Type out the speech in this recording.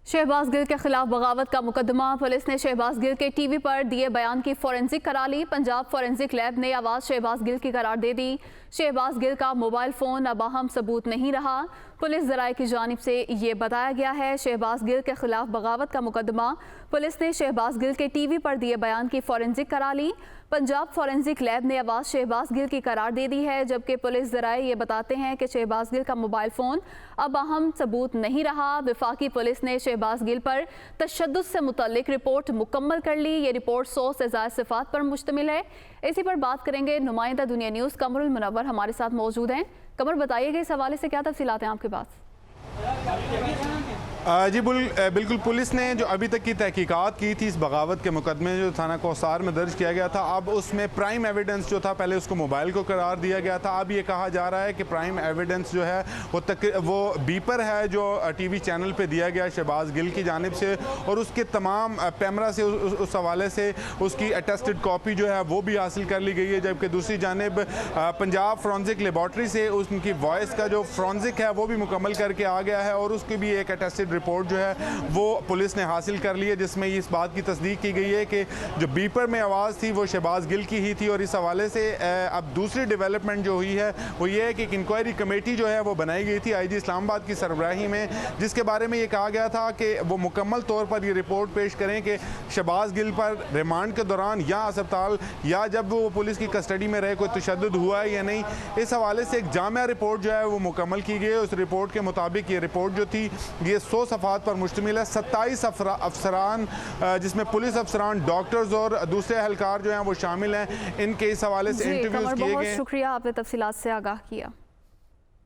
शहबाज गिल के खिलाफ बगावत का मुकदमा। पुलिस ने शहबाज गिल के टीवी पर दिए बयान की फोरेंसिक करा ली। पंजाब फोरेंसिक लैब ने आवाज़ शहबाज गिल की करार दे दी। शहबाज गिल का मोबाइल फ़ोन अब अहम सबूत नहीं रहा। पुलिस ज़राए की जानिब से ये बताया गया है। शहबाज गिल के खिलाफ बगावत का मुकदमा। पुलिस ने शहबाज गिल के टीवी पर दिए बयान की फोरेंसिक करा ली। पंजाब फोरेंसिक लैब ने आवाज़ शहबाज गिल की करार दे दी है, जबकि पुलिस ज़राए ये बताते हैं कि शहबाज गिल का मोबाइल फ़ोन अब अहम सबूत नहीं रहा। वफाकी पुलिस ने शहबाज गिल पर तशद्दुद से मुतल्लिक रिपोर्ट मुकम्मल कर ली। ये रिपोर्ट 100 से ज़ायद सिफ़ात पर मुश्तमिल है। इसी पर बात करेंगे। नुमाइंदा दुनिया न्यूज़ कमरुल मुनव्वर हमारे साथ मौजूद हैं। कमर, बताइएगा इस हवाले से क्या तफसीलात हैं आपके पास? जी बिल्कुल, पुलिस ने जो अभी तक की तहकीकात की थी इस बगावत के मुकदमे जो थाना कोसार में दर्ज किया गया था, अब उसमें प्राइम एविडेंस जो था, पहले उसको मोबाइल को करार दिया गया था। अब ये कहा जा रहा है कि प्राइम एविडेंस जो है वो बीपर है जो टीवी चैनल पे दिया गया शहबाज गिल की जानिब से, और उसके तमाम कैमरा से उस हवाले से उसकी अटेस्टेड कॉपी जो है वो भी हासिल कर ली गई है। जबकि दूसरी जानिब पंजाब फोरेंसिक लेबॉर्ट्री से उनकी वॉइस का जो फोरेंसिक है वो भी मुकम्मल करके आ गया है, और उसकी भी एक अटेस्टेड रिपोर्ट जो है वो पुलिस ने हासिल कर ली है, जिसमें इस बात की तस्दीक की गई है कि जो बीपर में आवाज़ थी वो शहबाज गिल की ही थी। और इस हवाले से अब दूसरी डेवलपमेंट जो हुई है वो ये है कि एक इंक्वायरी कमेटी जो है वो बनाई गई थी IG इस्लामाबाद की सरबराही में, जिसके बारे में ये कहा गया था कि वो मुकम्मल तौर पर ये रिपोर्ट पेश करें कि शहबाज गिल पर रिमांड के दौरान या अस्पताल या जब वो पुलिस की कस्टडी में रहे कोई तशद्दुद हुआ है या नहीं। इस हवाले से एक जामिया रिपोर्ट जो है वो मुकम्मल की गई है। उस रिपोर्ट के मुताबिक ये रिपोर्ट जो थी ये 100 सफ़ात पर मुश्तमिल है। 27 अफसरान जिसमें पुलिस अफसरान, डॉक्टर्स और दूसरे एहलकार जो हैं वो शामिल हैं। इनके इस हवाले से इंटरव्यूज़ किए गए। बहुत शुक्रिया, आपने तफसीलात से आगाह किया।